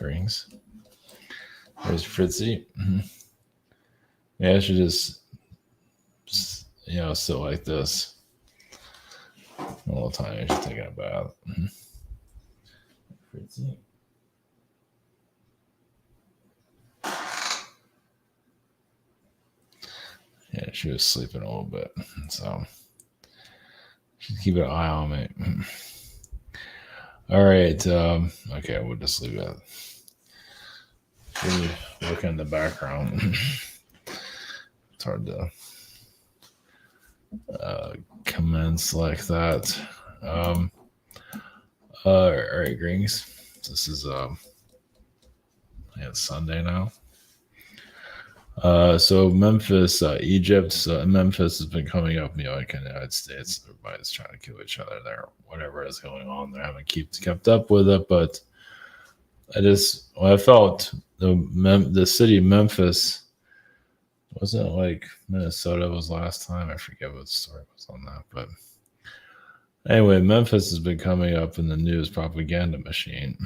Greetings. There's Fritzy. Yeah, I should just sit like this all the time. I should take a bath. Fritzy. Yeah, she was sleeping a little bit, so should keep an eye on me. All right. Okay, we'll just leave it. Really look in the background. It's hard to commence like that. All right, greetings. This is it's Sunday now. So Memphis, Egypt. Memphis has been coming up, like in the United States. Everybody's trying to kill each other there. Whatever is going on there, I haven't kept up with it, but I felt the city of Memphis wasn't like Minnesota was last time. I forget what story was on that, but anyway, Memphis has been coming up in the news propaganda machine.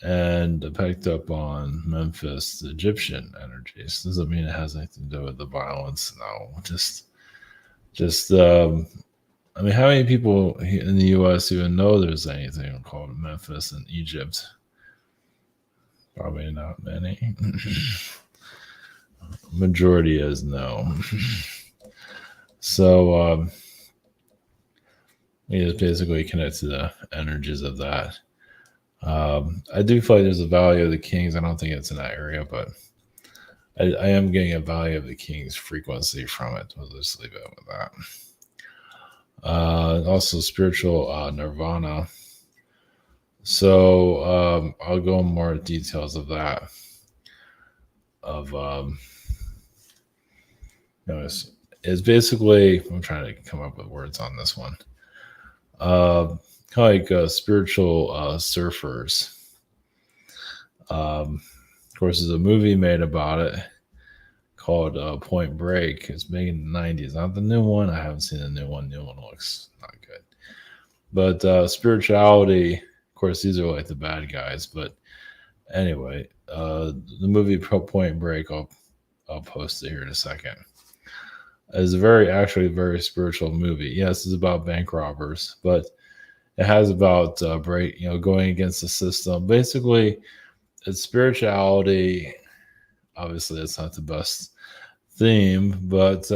And picked up on Memphis, the Egyptian energies. Doesn't mean it has anything to do with the violence. No, I mean, how many people in the U.S. even know there's anything called Memphis and Egypt? Probably not many. Majority is no. So, we just basically connect to the energies of that. I do feel like there's a value of the Kings. I don't think it's in that area, but I am getting a value of the King's frequency from it. We'll just leave it with that. Also, spiritual Nervana. So I'll go in more details of that. It's basically, I'm trying to come up with words on this one. Kind of like spiritual surfers. Of course, there's a movie made about it called Point Break. It's made in the 90s. Not the new one. I haven't seen the new one. The new one looks not good. But spirituality, of course, these are like the bad guys. But anyway, the movie Point Break, I'll post it here in a second. It's a very spiritual movie. Yes, it's about bank robbers, but it has about going against the system. Basically, it's spirituality. Obviously, it's not the best theme, but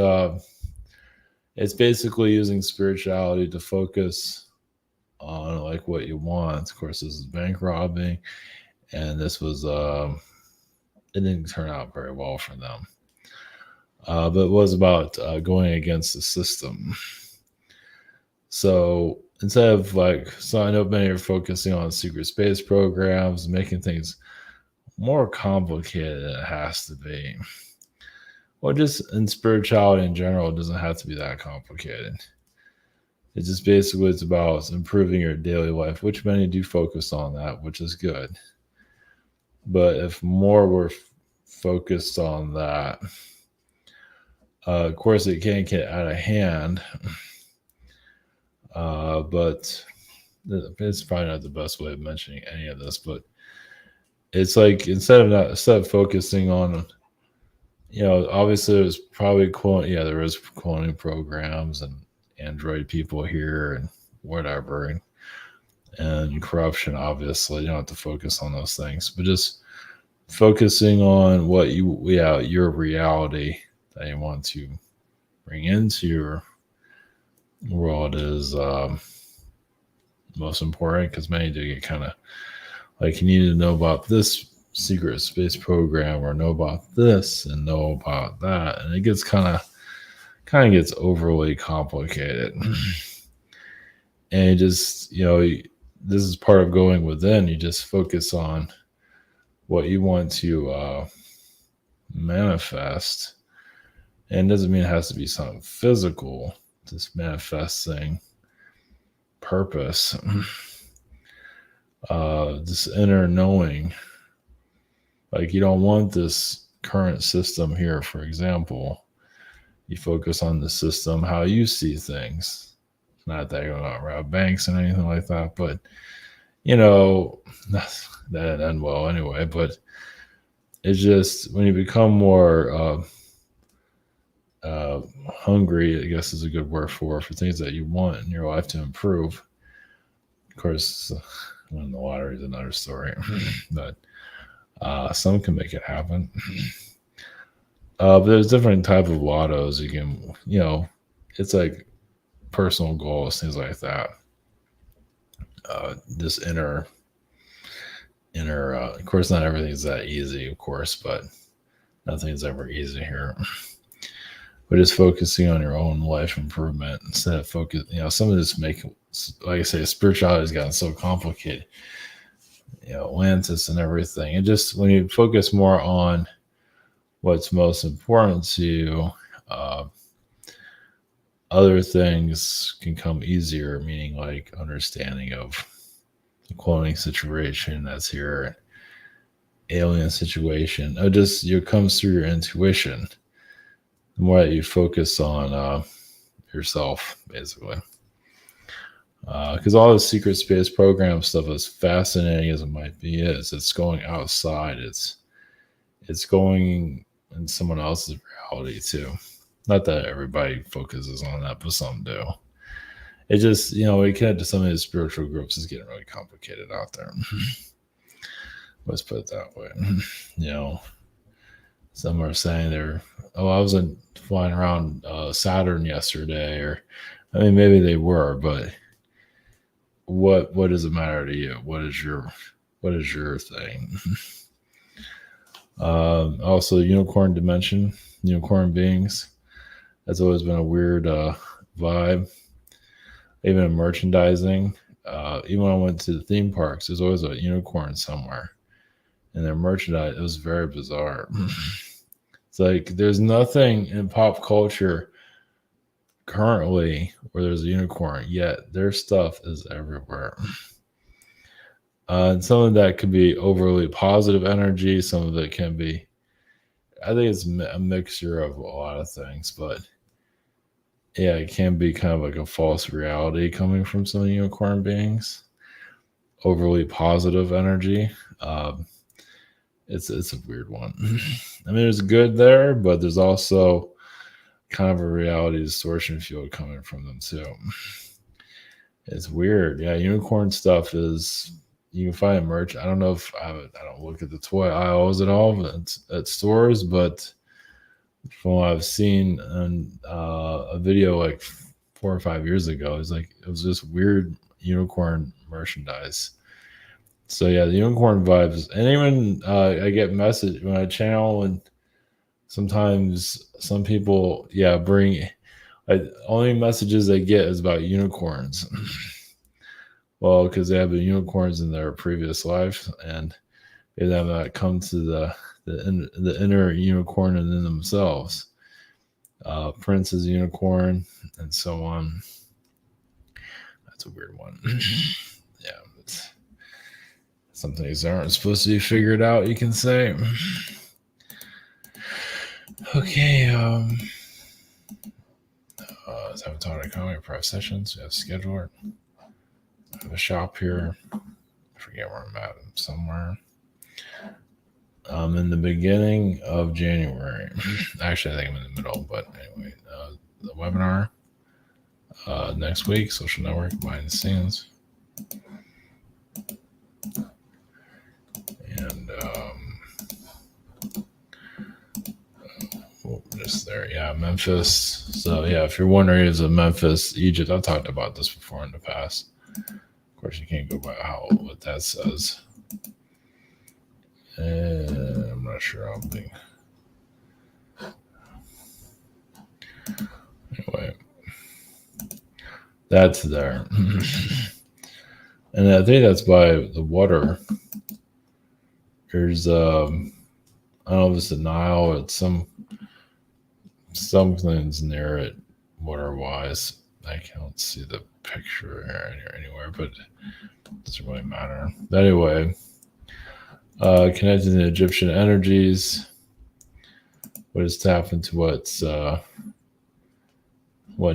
it's basically using spirituality to focus on like what you want. Of course, this is bank robbing, and this was it didn't turn out very well for them. But it was about going against the system. So instead of I know many are focusing on secret space programs, making things more complicated than it has to be. Well, just in spirituality in general, it doesn't have to be that complicated. It just basically it's about improving your daily life, which many do focus on that, which is good. But if more were focused on that, of course, it can't get out of hand. But it's probably not the best way of mentioning any of this, but it's like instead of focusing on, obviously there's probably there is cloning programs and android people here and whatever, and corruption. Obviously, you don't have to focus on those things, but just focusing on what your reality that you want to bring into your world is most important, because many do get kind of like you need to know about this secret space program or know about this and know about that, and it gets kind of gets overly complicated. And just this is part of going within. You just focus on what you want to manifest, and it doesn't mean it has to be something physical. This manifesting purpose, this inner knowing. Like you don't want this current system here, for example. You focus on the system, how you see things. Not that you're going to rob banks and anything like that, but you know, that didn't end well anyway. But it's just when you become more hungry, I guess is a good word for things that you want in your life to improve. Of course, winning the lottery is another story, but some can make it happen. But there's different type of lottos you can, it's like personal goals, things like that. This inner. Of course, not everything's that easy, of course, but nothing's ever easy here. But just focusing on your own life improvement instead of focus. Some of this make, like I say, spirituality has gotten so complicated. Atlantis and everything. And just when you focus more on what's most important to you, other things can come easier, meaning like understanding of the cloning situation that's here, alien situation. It just comes through your intuition. The more that you focus on yourself, basically. Because all the secret space program stuff, as fascinating as it might be, it's going outside. It's going in someone else's reality too. Not that everybody focuses on that, but some do. It just, we connect to some of these spiritual groups is getting really complicated out there. Let's put it that way. Some are saying I wasn't flying around Saturn yesterday, or maybe they were, but what does it matter to you? What is your thing? Also, unicorn dimension, unicorn beings. That's always been a weird vibe. Even in merchandising, even when I went to the theme parks, there's always a unicorn somewhere. And their merchandise, it was very bizarre. It's like there's nothing in pop culture currently where there's a unicorn, yet their stuff is everywhere. And some of that could be overly positive energy. Some of it can be, I think it's a mixture of a lot of things, but yeah, it can be kind of like a false reality coming from some unicorn beings. Overly positive energy. It's a weird one. There's good there, but there's also kind of a reality distortion field coming from them too. It's weird. Yeah, unicorn stuff is, you can find merch. I don't know if I don't look at the toy aisles at all at stores, but from what I've seen in a video like 4 or 5 years ago, it was just weird unicorn merchandise. So yeah, the unicorn vibes, and even I get message when I channel, and sometimes some people bring only messages they get is about unicorns. Well, because they have the unicorns in their previous life, and they have not come to the inner unicorn in themselves. Prince is a unicorn, and so on. That's a weird one. Yeah, it's some things aren't supposed to be figured out, you can say. Okay, Sabotage Comedy Private Sessions. We have scheduler. I have a shop here. I forget where I'm at. Somewhere. In the beginning of January. Actually, I think I'm in the middle, but anyway, the webinar next week, social network behind the scenes. And just there, yeah, Memphis. So yeah, if you're wondering, is it Memphis, Egypt? I've talked about this before in the past. Of course, you can't go by what that says. I'm not sure. I don't think. Anyway, that's there. And I think that's by the water. There's I don't know if it's the Nile. It's something's near it, water wise. I can't see the picture here anywhere, but it doesn't really matter. But anyway, connecting to Egyptian energies. What is tapped into what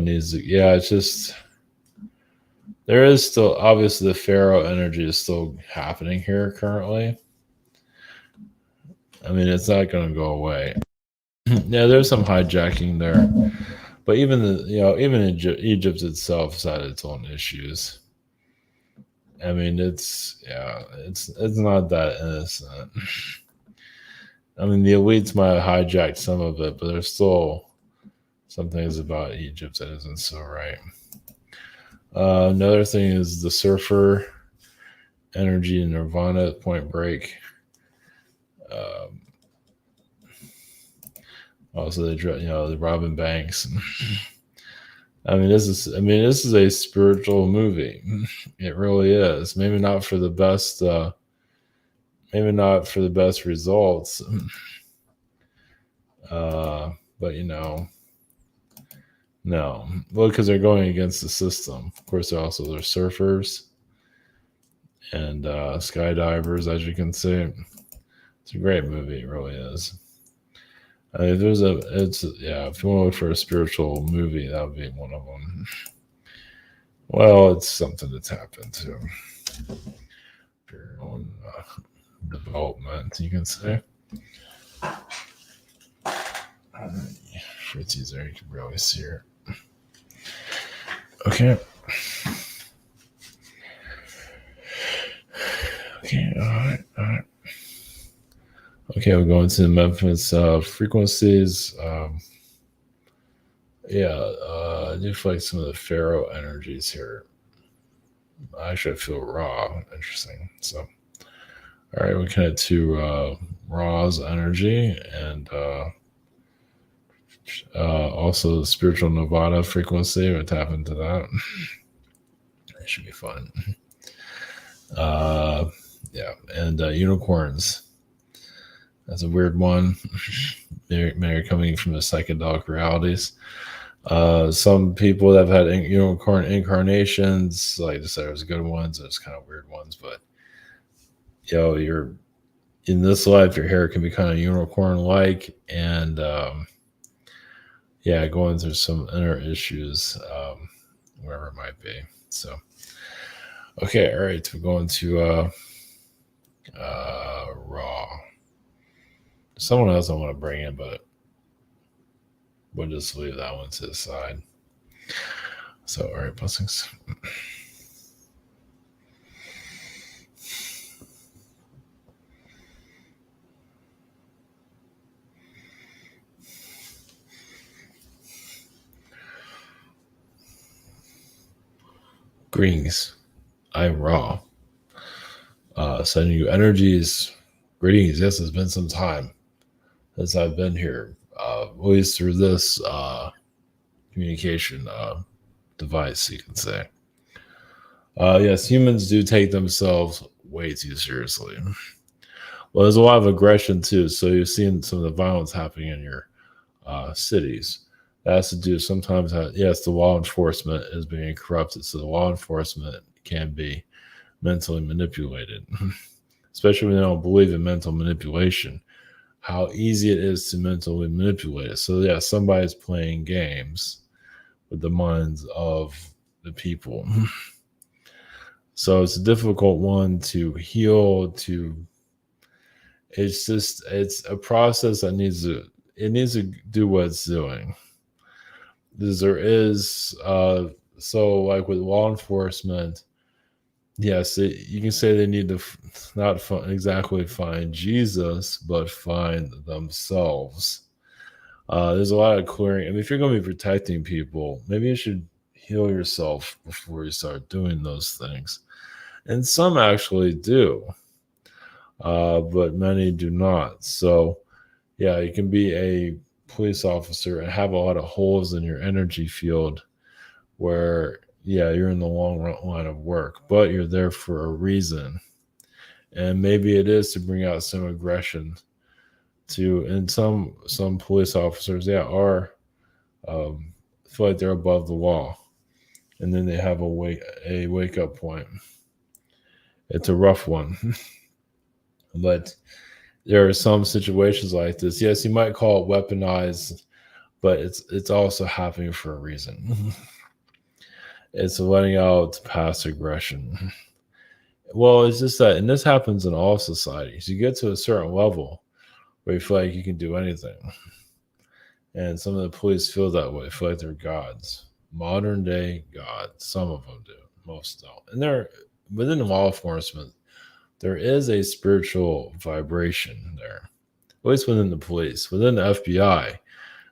needs to, it's just There is still obviously the Pharaoh energy is still happening here currently. I mean, it's not going to go away. Yeah, there's some hijacking there, but even even Egypt itself has had its own issues. I mean, it's not that innocent. I mean, the elites might have hijacked some of it, but there's still some things about Egypt that isn't so right. Another thing is the surfer energy in Nirvana at Point Break. Um, Also, the Robin Banks. This is a spiritual movie. It really is. Maybe not for the best. Maybe not for the best results. But no. Well, because they're going against the system. Of course, they're surfers and skydivers, as you can see. It's a great movie. It really is. If you want to look for a spiritual movie, that would be one of them. Well, it's something to tap into for your own development, you can say. Fritzy's there, you can barely see her. Okay. Okay, all right. Okay, we're going to the Memphis frequencies. I do feel like some of the Pharaoh energies here. Actually, I feel raw. Interesting. So, all right, we connect to Ra's energy and also the spiritual Nervana frequency. We'll tap into that. It should be fun. And unicorns. That's a weird one. They're coming from the psychedelic realities. Some people that have had unicorn incarnations, like I said, there's good ones, there's kind of weird ones, but you're in this life, your hair can be kind of unicorn-like, and going through some inner issues, wherever it might be. So, okay, all right, we're going to Raw. Someone else I want to bring in, but we'll just leave that one to the side. So, all right, blessings. Greetings. I'm Raw. Sending you energies. Greetings. Yes, it's been some time since I've been here, at least through this communication device, you can say. Yes, humans do take themselves way too seriously. Well, there's a lot of aggression too. So you've seen some of the violence happening in your cities. That has to do sometimes. Yes, the law enforcement is being corrupted, so the law enforcement can be mentally manipulated, especially when they don't believe in mental manipulation. How easy it is to mentally manipulate it. So yeah, somebody's playing games with the minds of the people. So it's a difficult one to heal. It's a process that needs to do what it's doing. There is so like with law enforcement, yes, you can say they need to not exactly find Jesus, but find themselves. There's a lot of clearing. I mean, if you're going to be protecting people, maybe you should heal yourself before you start doing those things. And some actually do, but many do not. So, yeah, you can be a police officer and have a lot of holes in your energy field where you're in the long line of work, but you're there for a reason. And maybe it is to bring out some aggression and some police officers are feel like they're above the law, and then they have a wake up point. It's a rough one. But there are some situations like this. Yes, you might call it weaponized, but it's also happening for a reason. It's letting out past aggression. Well, it's just that, and this happens in all societies. You get to a certain level where you feel like you can do anything. And some of the police feel that way, feel like they're gods. Modern day gods. Some of them do, most don't. And they're within the law enforcement, there is a spiritual vibration there. At least within the police. Within the FBI,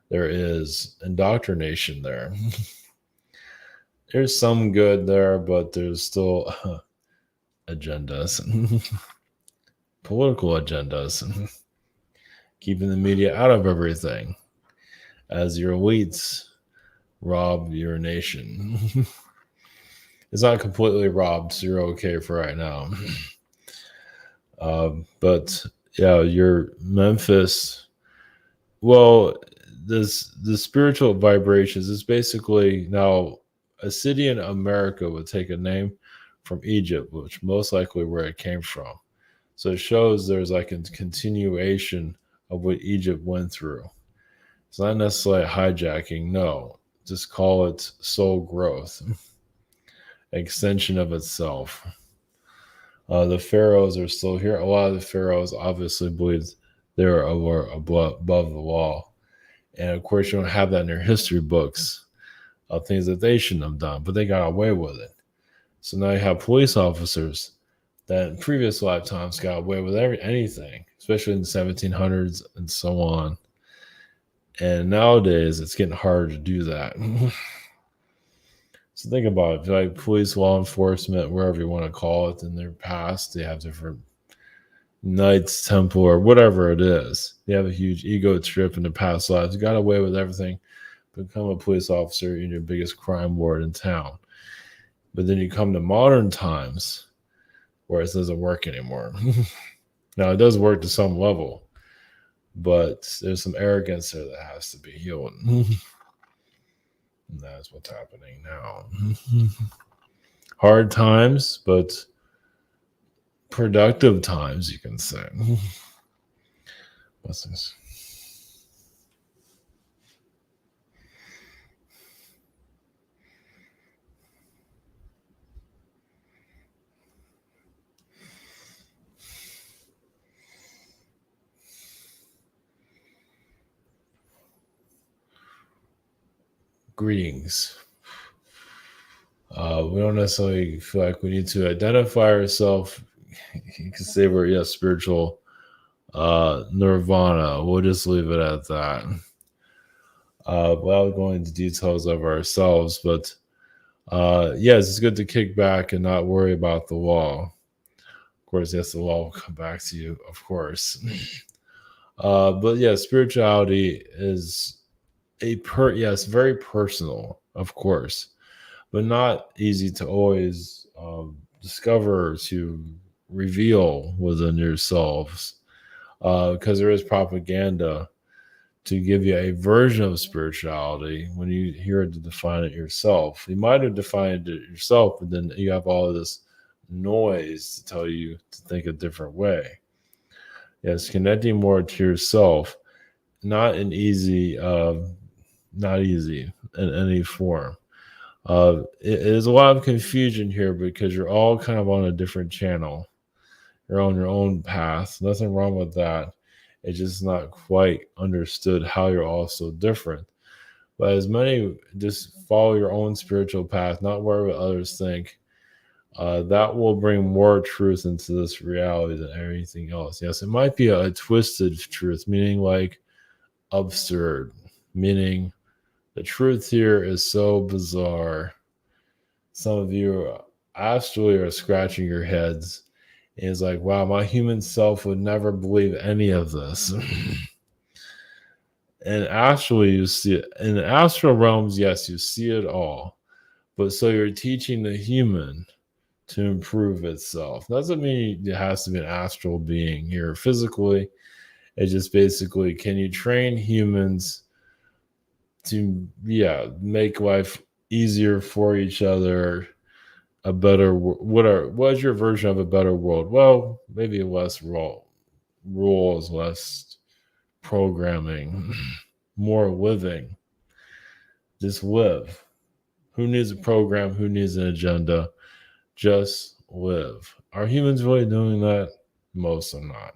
there is indoctrination there. There's some good there, but there's still agendas, political agendas, keeping the media out of everything as your elites rob your nation. It's not completely robbed, so you're okay for right now. But yeah, your Memphis. Well, the spiritual vibrations is basically now a city in America would take a name from Egypt, which most likely where it came from. So it shows there's like a continuation of what Egypt went through. It's not necessarily hijacking, no. Just call it soul growth, extension of itself. The pharaohs are still here. A lot of the pharaohs obviously believed they were above the law. And of course, you don't have that in their history books of things that they shouldn't have done, but they got away with it. So now you have police officers that in previous lifetimes got away with anything, especially in the 1700s and so on. And nowadays, it's getting harder to do that. So think about it. Like police, law enforcement, wherever you want to call it, in their past, they have different Knights Temple or whatever it is. They have a huge ego trip in their past lives. Got away with everything. Become a police officer, you're your biggest crime lord in town. But then you come to modern times where it doesn't work anymore. Now, it does work to some level, but there's some arrogance there that has to be healed. And that's what's happening now. Hard times, but productive times, you can say. What's this? Greetings. We don't necessarily feel like we need to identify ourselves. You can say we're spiritual Nervana. We'll just leave it at that. Without going into details of ourselves, but yes, it's good to kick back and not worry about the law. Of course, yes, the law will come back to you, of course. But yeah, spirituality is very personal, of course, but not easy to always discover, to reveal within yourselves, because there is propaganda to give you a version of spirituality when you hear to define it yourself. You might have defined it yourself, but then you have all of this noise to tell you to think a different way. Yes, connecting more to yourself, not easy in any form. It is a lot of confusion here because you're all kind of on a different channel. You're on your own path. Nothing wrong with that. It's just not quite understood how you're all so different. But as many, just follow your own spiritual path, not worry what others think. That will bring more truth into this reality than anything else. Yes, it might be a twisted truth, meaning like absurd, meaning the truth here is so bizarre. Some of you actually are scratching your heads. And it's like, wow, my human self would never believe any of this. And actually, you see it in the astral realms. Yes, you see it all. But so you're teaching the human to improve itself. Doesn't mean it has to be an astral being here physically. It just basically, can you train humans to make life easier for each other, a better what is your version of a better world? Well, maybe less rules, less programming, more living. Just live. Who needs a program? Who needs an agenda? Just live. Are humans really doing that? Most are not.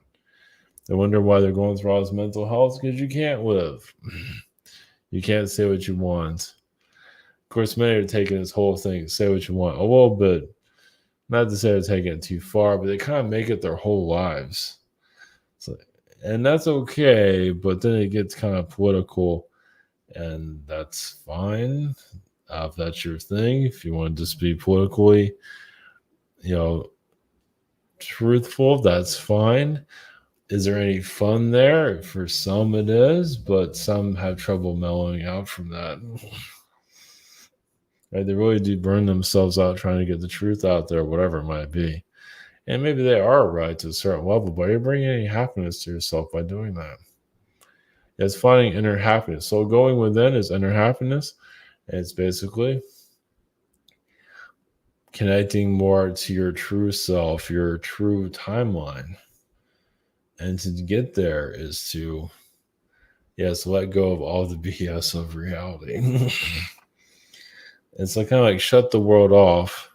They wonder why they're going through all this mental health because you can't live. You can't say what you want. Of course, many are taking this whole thing, say what you want, a little bit. Not to say they're taking it too far, but they kind of make it their whole lives. So, and that's okay, but then it gets kind of political, and that's fine. If that's your thing, if you want to just be politically, truthful, that's fine. Is there any fun there? For some it is, but some have trouble mellowing out from that. Right? They really do burn themselves out trying to get the truth out there, whatever it might be. And maybe they are right to a certain level, but you're bringing any happiness to yourself by doing that. It's finding inner happiness. So going within is inner happiness. It's basically connecting more to your true self, your true timeline. And to get there is to, let go of all the BS of reality. It's like kind of like shut the world off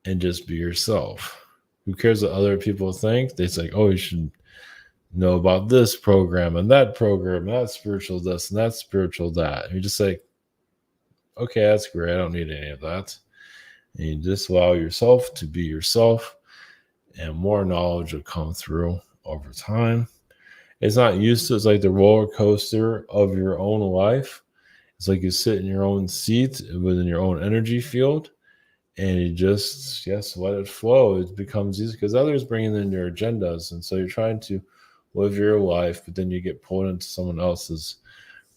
and just be yourself. Who cares what other people think? They say, oh, you should know about this program and that spiritual this and that spiritual that. And you're just like, okay, that's great. I don't need any of that. And you just allow yourself to be yourself, and more knowledge will come through over time. It's not used to, it's like the roller coaster of your own life. It's like you sit in your own seat within your own energy field, and you just, let it flow. It becomes easy because others bring in their agendas. And so you're trying to live your life, but then you get pulled into someone else's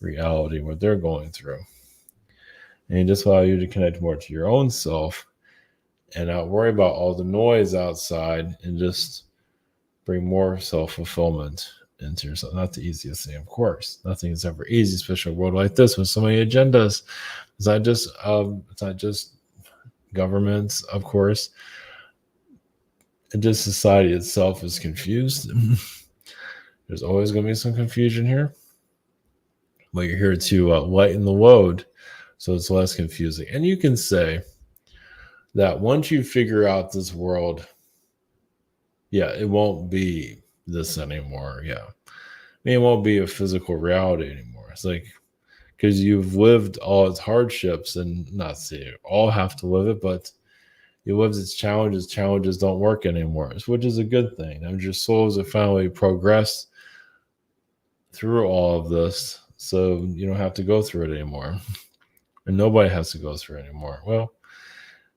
reality, what they're going through. And you just allow you to connect more to your own self and not worry about all the noise outside, and just bring more self-fulfillment into yourself. Not the easiest thing, of course. Nothing is ever easy, especially in a world like this with so many agendas. It's not just governments, of course. And just society itself is confused. There's always going to be some confusion here. But you're here to lighten the load so it's less confusing. And you can say that once you figure out this world, it won't be this anymore. It won't be a physical reality anymore. It's like, because you've lived all its hardships, and not say you all have to live it, but you lived its challenges. Challenges don't work anymore, which is a good thing. And your souls have finally progressed through all of this, so you don't have to go through it anymore. And nobody has to go through it anymore. Well,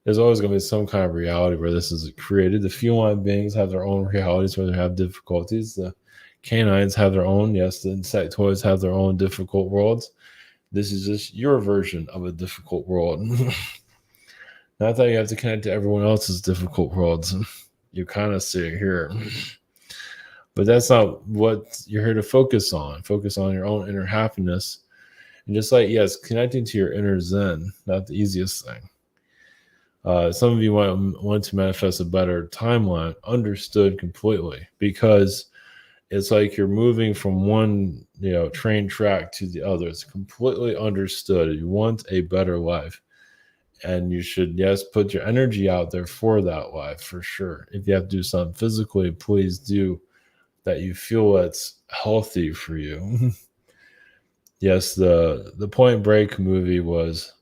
there's always going to be some kind of reality where this is created. The feline beings have their own realities where they have difficulties. The canines have their own. Yes, the insectoids have their own difficult worlds. This is just your version of a difficult world. Not that you have to connect to everyone else's difficult worlds. You kind of see it here. But that's not what you're here to focus on. Focus on your own inner happiness. And just like, connecting to your inner zen, not the easiest thing. Some of you want to manifest a better timeline, understood completely, because it's like you're moving from one, train track to the other. It's completely understood. You want a better life, and you should, put your energy out there for that life, for sure. If you have to do something physically, please do that you feel it's healthy for you. Yes, the Point Break movie was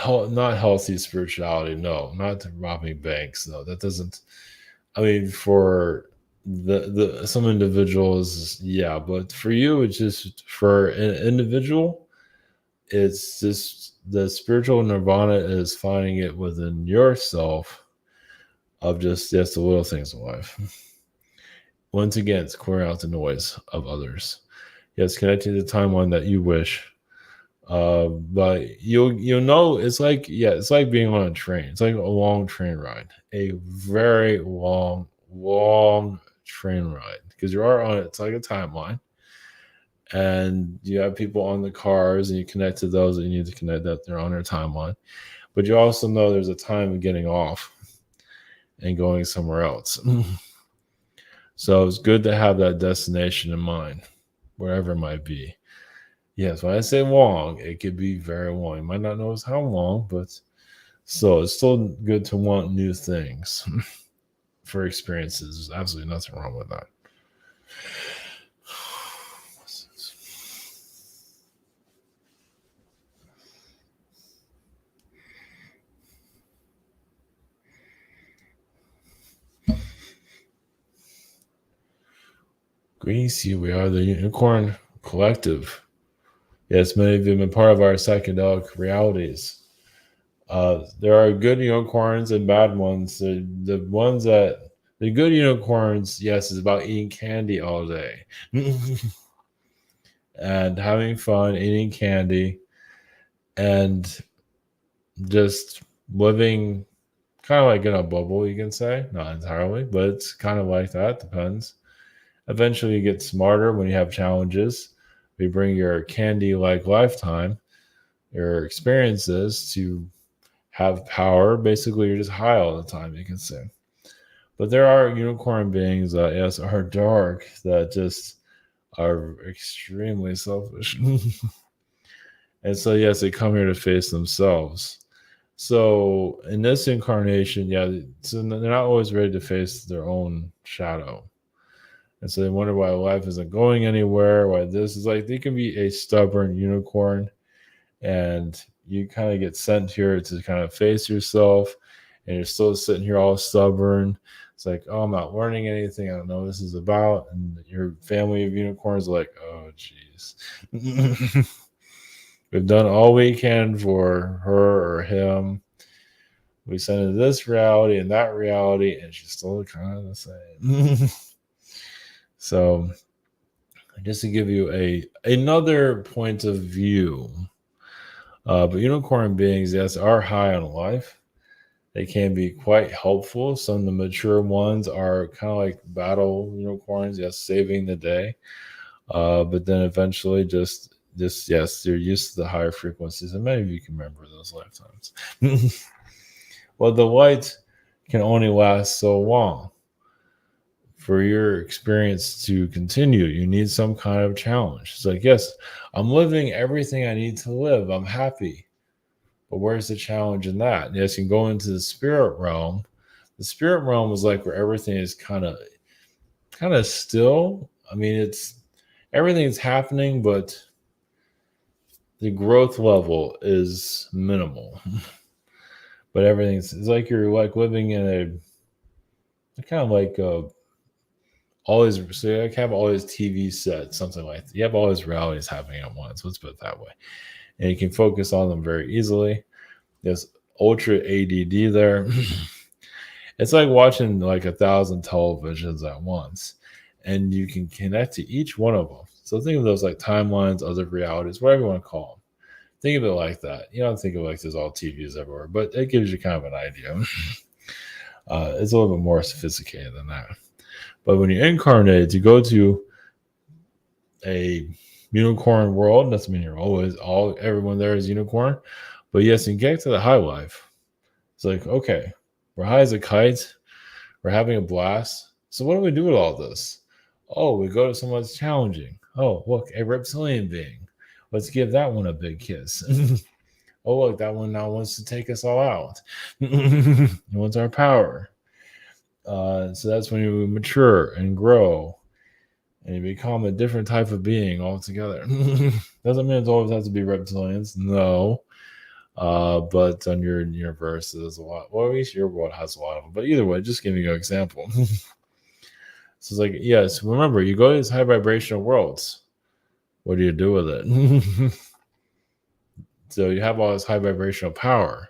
not healthy spirituality. No, not robbing banks. No, that doesn't. I mean, for the some individuals, but for you, it's just for an individual. It's just the spiritual nirvana is finding it within yourself, of just the little things in life. Once again, it's clearing out the noise of others. Yes, connecting to the timeline that you wish. But you'll know it's like being on a train. It's like a long train ride, a very long train ride, because you are on it. It's like a timeline, and you have people on the cars, and you connect to those that you need to connect, that they're on their timeline. But you also know there's a time of getting off and going somewhere else. So it's good to have that destination in mind, wherever it might be. Yes, when I say long, it could be very long. You might not notice how long, but so it's still good to want new things for experiences. There's absolutely nothing wrong with that. Greece, you, we are the Unicorn Collective. Yes, many of you have been part of our psychedelic realities. There are good unicorns and bad ones. The good unicorns, yes, is about eating candy all day and having fun eating candy and just living kind of like in a bubble, you can say. Not entirely, but it's kind of like that. Depends. Eventually, you get smarter when you have challenges. You bring your candy like lifetime, your experiences to have power. Basically, you're just high all the time, you can say. But there are unicorn beings that, yes, are dark, that just are extremely selfish. And so, yes, they come here to face themselves. So, in this incarnation, yeah, so they're not always ready to face their own shadow. And so they wonder why life isn't going anywhere, why this is like, they can be a stubborn unicorn, and you kind of get sent here to kind of face yourself, and you're still sitting here all stubborn. It's like, oh, I'm not learning anything. I don't know what this is about. And your family of unicorns are like, oh, geez. We've done all we can for her or him. We sent her this reality and that reality, and she's still kind of the same. So, just to give you another point of view, but unicorn beings, yes, are high on life. They can be quite helpful. Some of the mature ones are kind of like battle unicorns, yes, saving the day. But then eventually, just yes, they're used to the higher frequencies, and many of you can remember those lifetimes. Well, the light can only last so long. For your experience to continue, you need some kind of challenge. It's like, yes, I'm living everything I need to live. I'm happy. But where's the challenge in that? Yes, you can go into the spirit realm. The spirit realm is like where everything is kind of still. I mean, it's everything's happening, but the growth level is minimal. But everything's it's like you're like living in a kind of like always so you like have all these TV sets, something like that. You have all these realities happening at once. Let's put it that way. And you can focus on them very easily. There's ultra ADD there. It's like watching like 1,000 televisions at once, and you can connect to each one of them. So think of those like timelines, other realities, whatever you want to call them. Think of it like that. You don't think of it like there's all TVs everywhere, but it gives you kind of an idea. It's a little bit more sophisticated than that. But when you incarnate, you go to a unicorn world. Doesn't mean you're always everyone there is unicorn. But yes, you get to the high life. It's like, okay, we're high as a kite. We're having a blast. So what do we do with all this? Oh, we go to someone that's challenging. Oh, look, a reptilian being. Let's give that one a big kiss. Oh, look, that one now wants to take us all out. He wants our power. So that's when you mature and grow and you become a different type of being altogether. Doesn't mean it always has to be reptilians. No. But on your universe, there's a lot. Well, at least your world has a lot of them. But either way, just giving you an example. So it's like, yes, remember, you go to these high vibrational worlds. What do you do with it? So you have all this high vibrational power.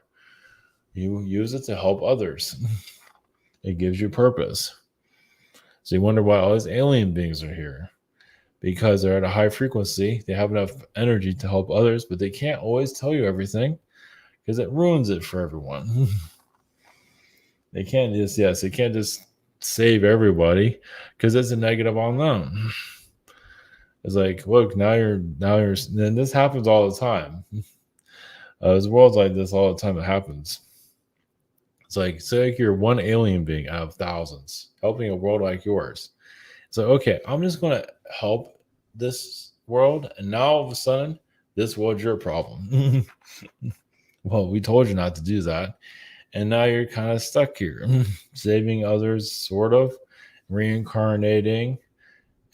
You use it to help others. It gives you purpose. So you wonder why all these alien beings are here. Because they're at a high frequency. They have enough energy to help others, but they can't always tell you everything because it ruins it for everyone. They can't just save everybody because it's a negative on them. It's like, look, and this happens all the time. There's worlds like this all the time. It happens. It's like, say like you're one alien being out of thousands helping a world like yours. So, okay, I'm just going to help this world, and now all of a sudden, this world's your problem. Well, we told you not to do that, and now you're kind of stuck here, saving others, sort of, reincarnating,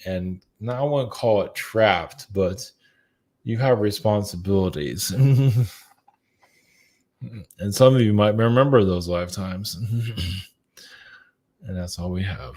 and now I wouldn't call it trapped, but you have responsibilities. And some of you might remember those lifetimes. And that's all we have.